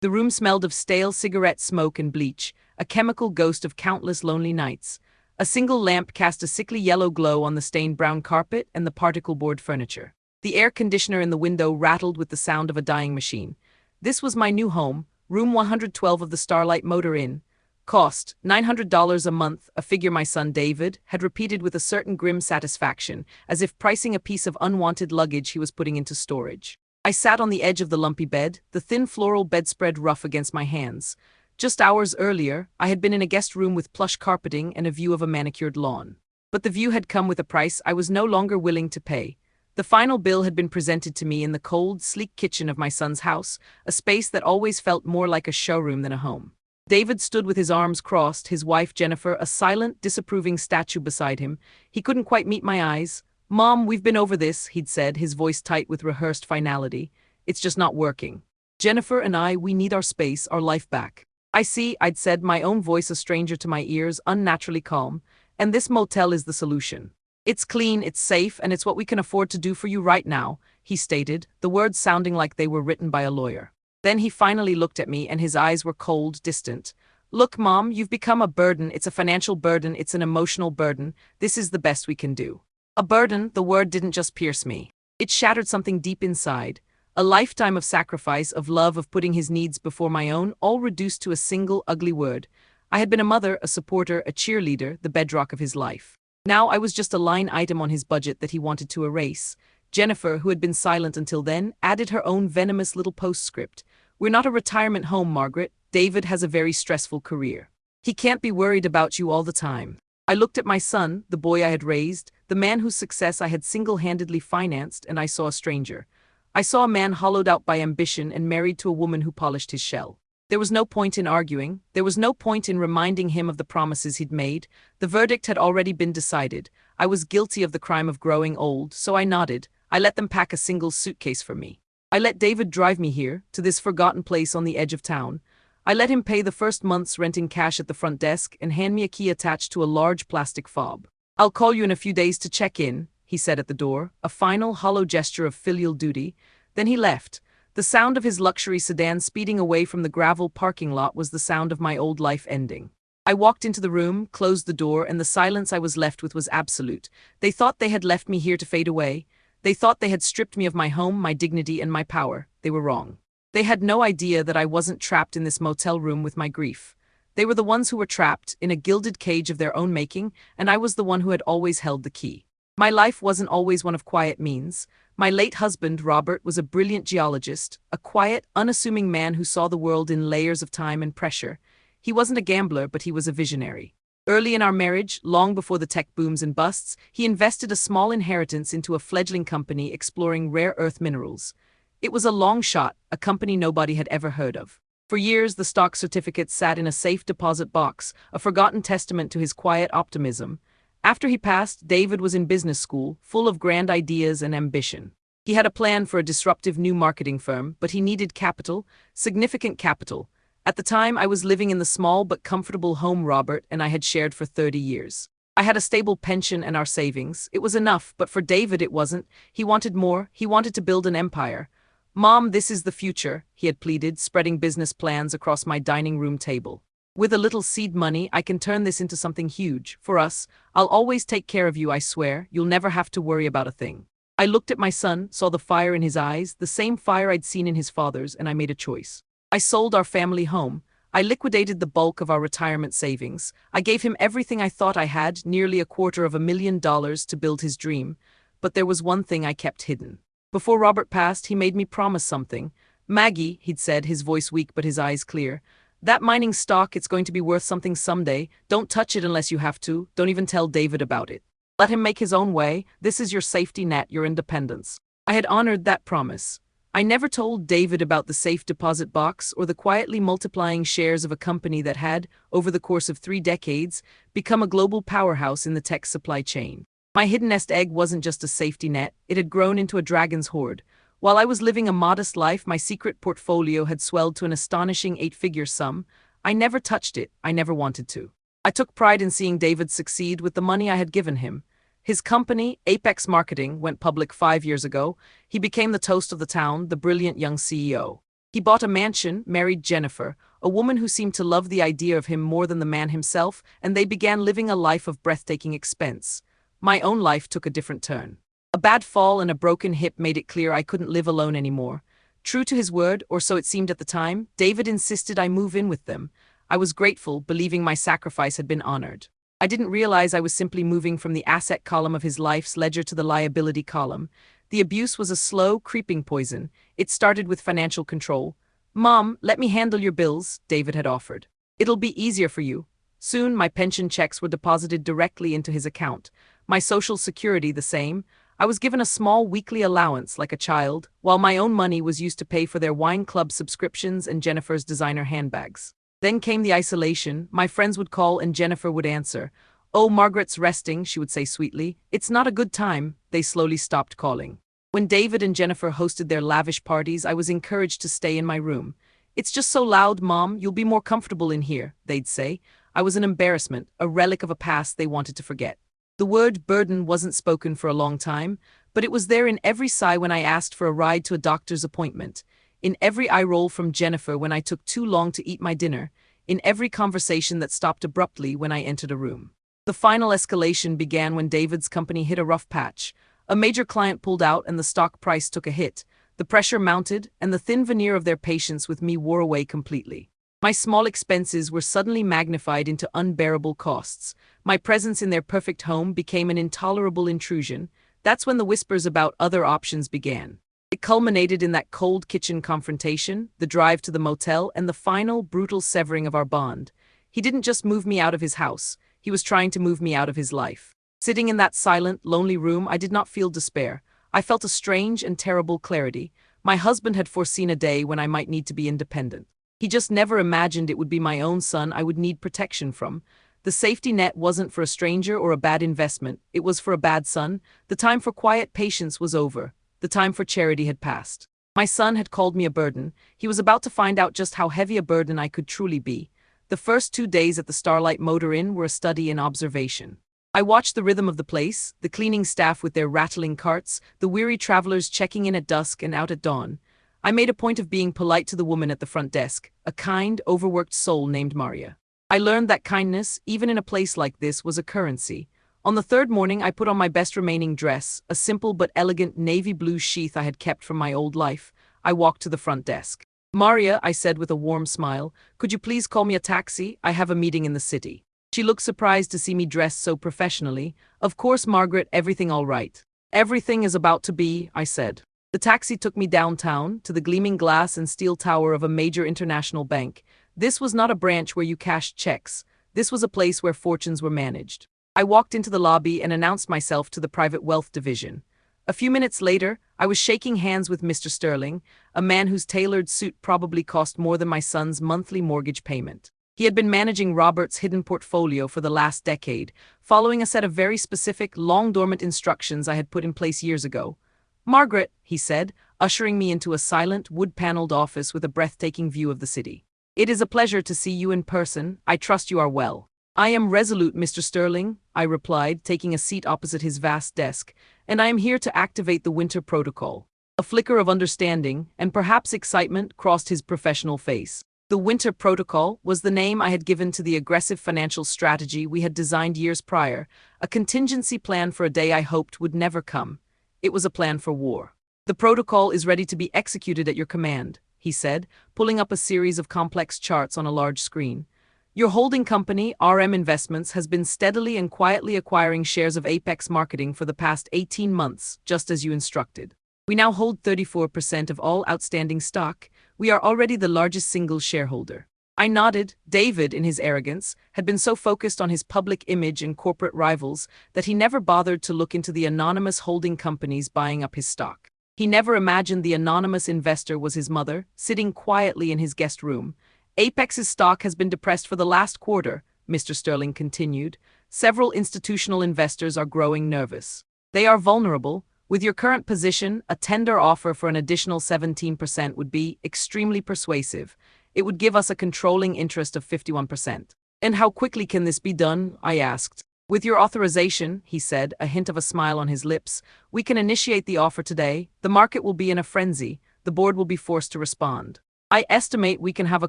The room smelled of stale cigarette smoke and bleach, a chemical ghost of countless lonely nights. A single lamp cast a sickly yellow glow on the stained brown carpet and the particle-board furniture. The air conditioner in the window rattled with the sound of a dying machine. This was my new home, room 112 of the Starlight Motor Inn. Cost $900 a month, a figure my son David had repeated with a certain grim satisfaction, as if pricing a piece of unwanted luggage he was putting into storage. I sat on the edge of the lumpy bed, the thin floral bedspread rough against my hands. Just hours earlier, I had been in a guest room with plush carpeting and a view of a manicured lawn. But the view had come with a price I was no longer willing to pay. The final bill had been presented to me in the cold, sleek kitchen of my son's house, a space that always felt more like a showroom than a home. David stood with his arms crossed, his wife Jennifer, a silent, disapproving statue beside him. He couldn't quite meet my eyes. "Mom, we've been over this," he'd said, his voice tight with rehearsed finality. "It's just not working. Jennifer and I, we need our space, our life back." "I see," I'd said, my own voice a stranger to my ears, unnaturally calm. "And this motel is the solution. It's clean, it's safe, and it's what we can afford to do for you right now," he stated, the words sounding like they were written by a lawyer. Then he finally looked at me and his eyes were cold, distant. "Look, Mom, you've become a burden. It's a financial burden, it's an emotional burden. This is the best we can do." A burden, the word didn't just pierce me. It shattered something deep inside. A lifetime of sacrifice, of love, of putting his needs before my own, all reduced to a single ugly word. I had been a mother, a supporter, a cheerleader, the bedrock of his life. Now I was just a line item on his budget that he wanted to erase. Jennifer, who had been silent until then, added her own venomous little postscript. "We're not a retirement home, Margaret. David has a very stressful career. He can't be worried about you all the time." I looked at my son, the boy I had raised, the man whose success I had single-handedly financed, and I saw a stranger. I saw a man hollowed out by ambition and married to a woman who polished his shell. There was no point in arguing. There was no point in reminding him of the promises he'd made. The verdict had already been decided. I was guilty of the crime of growing old, so I nodded. I let them pack a single suitcase for me. I let David drive me here, to this forgotten place on the edge of town. I let him pay the first month's rent in cash at the front desk and hand me a key attached to a large plastic fob. "I'll call you in a few days to check in," he said at the door, a final hollow gesture of filial duty. Then he left. The sound of his luxury sedan speeding away from the gravel parking lot was the sound of my old life ending. I walked into the room, closed the door, and the silence I was left with was absolute. They thought they had left me here to fade away. They thought they had stripped me of my home, my dignity, and my power. They were wrong. They had no idea that I wasn't trapped in this motel room with my grief. They were the ones who were trapped, in a gilded cage of their own making, and I was the one who had always held the key. My life wasn't always one of quiet means. My late husband, Robert, was a brilliant geologist, a quiet, unassuming man who saw the world in layers of time and pressure. He wasn't a gambler, but he was a visionary. Early in our marriage, long before the tech booms and busts, he invested a small inheritance into a fledgling company exploring rare earth minerals. It was a long shot, a company nobody had ever heard of. For years, the stock certificates sat in a safe deposit box, a forgotten testament to his quiet optimism. After he passed, David was in business school, full of grand ideas and ambition. He had a plan for a disruptive new marketing firm, but he needed capital, significant capital. At the time, I was living in the small but comfortable home Robert and I had shared for 30 years. I had a stable pension and our savings. It was enough, but for David it wasn't. He wanted more. He wanted to build an empire. "Mom, this is the future," he had pleaded, spreading business plans across my dining room table. "With a little seed money, I can turn this into something huge. For us, I'll always take care of you, I swear. You'll never have to worry about a thing." I looked at my son, saw the fire in his eyes, the same fire I'd seen in his father's, and I made a choice. I sold our family home. I liquidated the bulk of our retirement savings. I gave him everything I thought I had, nearly $250,000 to build his dream. But there was one thing I kept hidden. Before Robert passed, he made me promise something. "Maggie," he'd said, his voice weak but his eyes clear, "that mining stock, it's going to be worth something someday. Don't touch it unless you have to. Don't even tell David about it. Let him make his own way. This is your safety net, your independence." I had honored that promise. I never told David about the safe deposit box or the quietly multiplying shares of a company that had, over the course of 3 decades, become a global powerhouse in the tech supply chain. My hidden nest egg wasn't just a safety net, it had grown into a dragon's hoard. While I was living a modest life, my secret portfolio had swelled to an astonishing 8-figure sum. I never touched it, I never wanted to. I took pride in seeing David succeed with the money I had given him. His company, Apex Marketing, went public 5 years ago. He became the toast of the town, the brilliant young CEO. He bought a mansion, married Jennifer, a woman who seemed to love the idea of him more than the man himself, and they began living a life of breathtaking expense. My own life took a different turn. A bad fall and a broken hip made it clear I couldn't live alone anymore. True to his word, or so it seemed at the time, David insisted I move in with them. I was grateful, believing my sacrifice had been honored. I didn't realize I was simply moving from the asset column of his life's ledger to the liability column. The abuse was a slow, creeping poison. It started with financial control. "Mom, let me handle your bills," David had offered. "It'll be easier for you." Soon, my pension checks were deposited directly into his account. My social security the same. I was given a small weekly allowance like a child, while my own money was used to pay for their wine club subscriptions and Jennifer's designer handbags. Then came the isolation. My friends would call and Jennifer would answer. "Oh, Margaret's resting," she would say sweetly. "It's not a good time." They slowly stopped calling. When David and Jennifer hosted their lavish parties, I was encouraged to stay in my room. "It's just so loud, Mom. You'll be more comfortable in here," they'd say. I was an embarrassment, a relic of a past they wanted to forget. The word burden wasn't spoken for a long time, but it was there in every sigh when I asked for a ride to a doctor's appointment, in every eye roll from Jennifer when I took too long to eat my dinner, in every conversation that stopped abruptly when I entered a room. The final escalation began when David's company hit a rough patch. A major client pulled out and the stock price took a hit. The pressure mounted, and the thin veneer of their patience with me wore away completely. My small expenses were suddenly magnified into unbearable costs. My presence in their perfect home became an intolerable intrusion. That's when the whispers about other options began. It culminated in that cold kitchen confrontation, the drive to the motel, and the final, brutal severing of our bond. He didn't just move me out of his house, he was trying to move me out of his life. Sitting in that silent, lonely room, I did not feel despair. I felt a strange and terrible clarity. My husband had foreseen a day when I might need to be independent. He just never imagined it would be my own son I would need protection from. The safety net wasn't for a stranger or a bad investment, it was for a bad son. The time for quiet patience was over. The time for charity had passed. My son had called me a burden. He was about to find out just how heavy a burden I could truly be. The first 2 days at the Starlight Motor Inn were a study in observation. I watched the rhythm of the place, the cleaning staff with their rattling carts, the weary travelers checking in at dusk and out at dawn. I made a point of being polite to the woman at the front desk, a kind, overworked soul named Maria. I learned that kindness, even in a place like this, was a currency. On the third morning, I put on my best remaining dress, a simple but elegant navy blue sheath I had kept from my old life. I walked to the front desk. "Maria," I said with a warm smile, "could you please call me a taxi? I have a meeting in the city." She looked surprised to see me dressed so professionally. "Of course, Margaret, everything all right." "Everything is about to be," I said. The taxi took me downtown, to the gleaming glass and steel tower of a major international bank. This was not a branch where you cashed checks. This was a place where fortunes were managed. I walked into the lobby and announced myself to the private wealth division. A few minutes later, I was shaking hands with Mr. Sterling, a man whose tailored suit probably cost more than my son's monthly mortgage payment. He had been managing Robert's hidden portfolio for the last decade, following a set of very specific, long-dormant instructions I had put in place years ago. "Margaret," he said, ushering me into a silent, wood-paneled office with a breathtaking view of the city. "It is a pleasure to see you in person. I trust you are well." "I am resolute, Mr. Sterling," I replied, taking a seat opposite his vast desk, "and I am here to activate the winter protocol." A flicker of understanding, and perhaps excitement, crossed his professional face. The winter protocol was the name I had given to the aggressive financial strategy we had designed years prior, a contingency plan for a day I hoped would never come. It was a plan for war. "The protocol is ready to be executed at your command," he said, pulling up a series of complex charts on a large screen. "Your holding company, RM Investments, has been steadily and quietly acquiring shares of Apex Marketing for the past 18 months, just as you instructed. We now hold 34% of all outstanding stock. We are already the largest single shareholder." I nodded. David, in his arrogance, had been so focused on his public image and corporate rivals that he never bothered to look into the anonymous holding companies buying up his stock. He never imagined the anonymous investor was his mother, sitting quietly in his guest room. "Apex's stock has been depressed for the last quarter," Mr. Sterling continued. "Several institutional investors are growing nervous. They are vulnerable. With your current position, a tender offer for an additional 17% would be extremely persuasive. It would give us a controlling interest of 51%. "And how quickly can this be done?" I asked. "With your authorization," he said, a hint of a smile on his lips, "we can initiate the offer today. The market will be in a frenzy. The board will be forced to respond." I estimate we can have a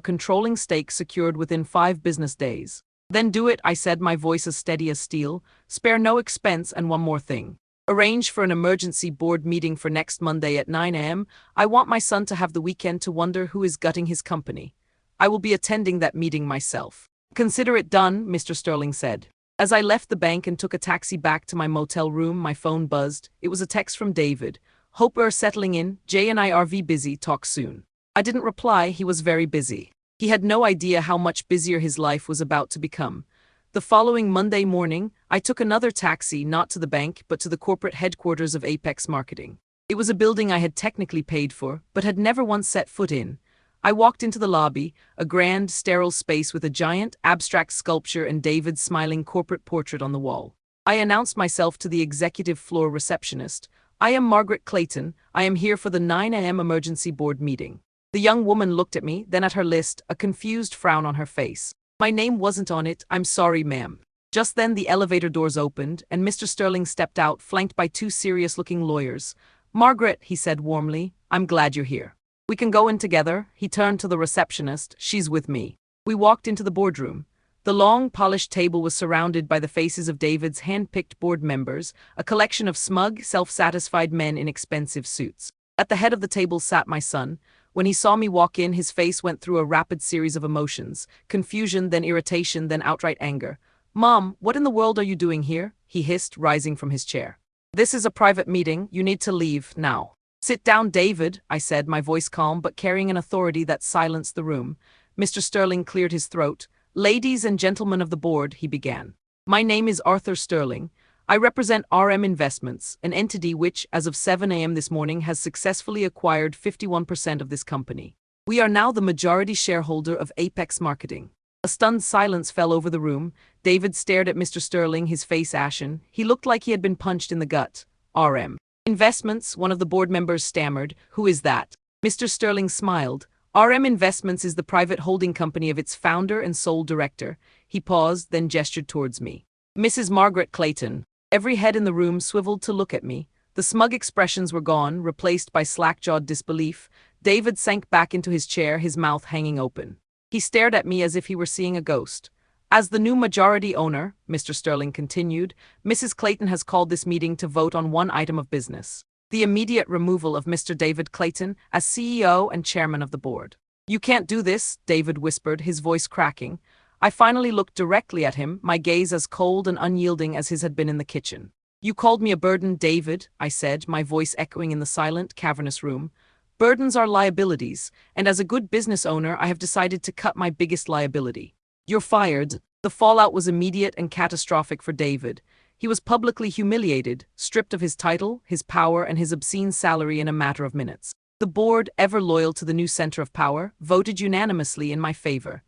controlling stake secured within 5 business days. Then do it, I said, my voice as steady as steel. Spare no expense, and one more thing. Arrange for an emergency board meeting for next Monday at 9 a.m. I want my son to have the weekend to wonder who is gutting his company. I will be attending that meeting myself. Consider it done, Mr. Sterling said. As I left the bank and took a taxi back to my motel room, my phone buzzed. It was a text from David. Hope you're settling in. Jay and I are busy. Talk soon. I didn't reply. He was very busy. He had no idea how much busier his life was about to become. The following Monday morning, I took another taxi, not to the bank, but to the corporate headquarters of Apex Marketing. It was a building I had technically paid for, but had never once set foot in. I walked into the lobby, a grand, sterile space with a giant, abstract sculpture and David's smiling corporate portrait on the wall. I announced myself to the executive floor receptionist. I am Margaret Clayton. I am here for the 9 a.m. emergency board meeting. The young woman looked at me, then at her list, a confused frown on her face. My name wasn't on it. I'm sorry, ma'am. Just then the elevator doors opened, and Mr. Sterling stepped out, flanked by 2 serious-looking lawyers. Margaret, he said warmly, I'm glad you're here. We can go in together. He turned to the receptionist. She's with me. We walked into the boardroom. The long, polished table was surrounded by the faces of David's hand-picked board members, a collection of smug, self-satisfied men in expensive suits. At the head of the table sat my son. When he saw me walk in, his face went through a rapid series of emotions, confusion, then irritation, then outright anger. Mom, what in the world are you doing here? He hissed, rising from his chair. This is a private meeting. You need to leave now. Sit down, David, I said, my voice calm but carrying an authority that silenced the room. Mr. Sterling cleared his throat. Ladies and gentlemen of the board, he began. My name is Arthur Sterling. I represent RM Investments, an entity which, as of 7 a.m. this morning, has successfully acquired 51% of this company. We are now the majority shareholder of Apex Marketing. A stunned silence fell over the room. David stared at Mr. Sterling, his face ashen. He looked like he had been punched in the gut. RM Investments, one of the board members stammered. Who is that? Mr. Sterling smiled. RM Investments is the private holding company of its founder and sole director. He paused, then gestured towards me. Mrs. Margaret Clayton. Every head in the room swiveled to look at me. The smug expressions were gone, replaced by slack-jawed disbelief. David sank back into his chair, his mouth hanging open. He stared at me as if he were seeing a ghost. As the new majority owner, Mr. Sterling continued, Mrs. Clayton has called this meeting to vote on one item of business: the immediate removal of Mr. David Clayton as CEO and chairman of the board. You can't do this, David whispered, his voice cracking. I finally looked directly at him, my gaze as cold and unyielding as his had been in the kitchen. You called me a burden, David, I said, my voice echoing in the silent, cavernous room. Burdens are liabilities, and as a good business owner, I have decided to cut my biggest liability. You're fired. The fallout was immediate and catastrophic for David. He was publicly humiliated, stripped of his title, his power, and his obscene salary in a matter of minutes. The board, ever loyal to the new center of power, voted unanimously in my favor.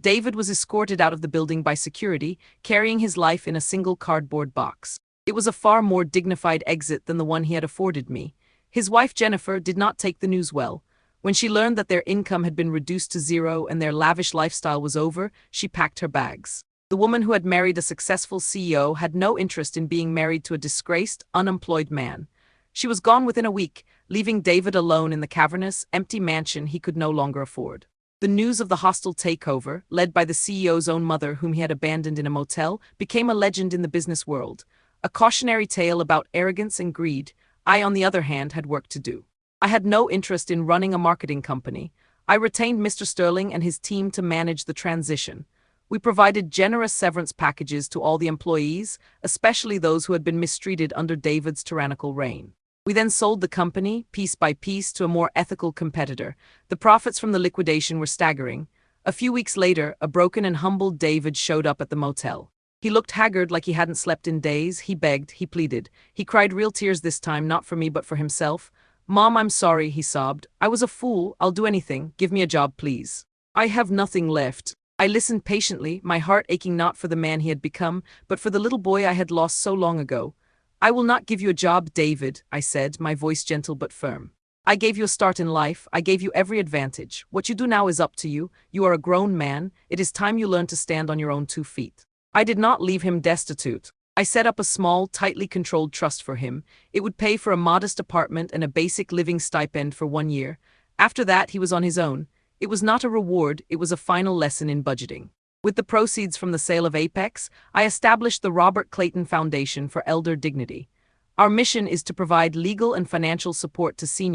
David was escorted out of the building by security, carrying his life in a single cardboard box. It was a far more dignified exit than the one he had afforded me. His wife Jennifer did not take the news well. When she learned that their income had been reduced to zero and their lavish lifestyle was over, she packed her bags. The woman who had married a successful CEO had no interest in being married to a disgraced, unemployed man. She was gone within a week, leaving David alone in the cavernous, empty mansion he could no longer afford. The news of the hostile takeover, led by the CEO's own mother whom he had abandoned in a motel, became a legend in the business world. A cautionary tale about arrogance and greed. I, on the other hand, had work to do. I had no interest in running a marketing company. I retained Mr. Sterling and his team to manage the transition. We provided generous severance packages to all the employees, especially those who had been mistreated under David's tyrannical reign. We then sold the company, piece by piece, to a more ethical competitor. The profits from the liquidation were staggering. A few weeks later, a broken and humbled David showed up at the motel. He looked haggard, like he hadn't slept in days. He begged, he pleaded. He cried real tears this time, not for me but for himself. Mom, I'm sorry, he sobbed. I was a fool. I'll do anything. Give me a job, please. I have nothing left. I listened patiently, my heart aching not for the man he had become, but for the little boy I had lost so long ago. I will not give you a job, David, I said, my voice gentle but firm. I gave you a start in life. I gave you every advantage. What you do now is up to you. You are a grown man. It is time you learn to stand on your own 2 feet. I did not leave him destitute. I set up a small, tightly controlled trust for him. It would pay for a modest apartment and a basic living stipend for 1 year. After that, he was on his own. It was not a reward, it was a final lesson in budgeting. With the proceeds from the sale of Apex, I established the Robert Clayton Foundation for Elder Dignity. Our mission is to provide legal and financial support to seniors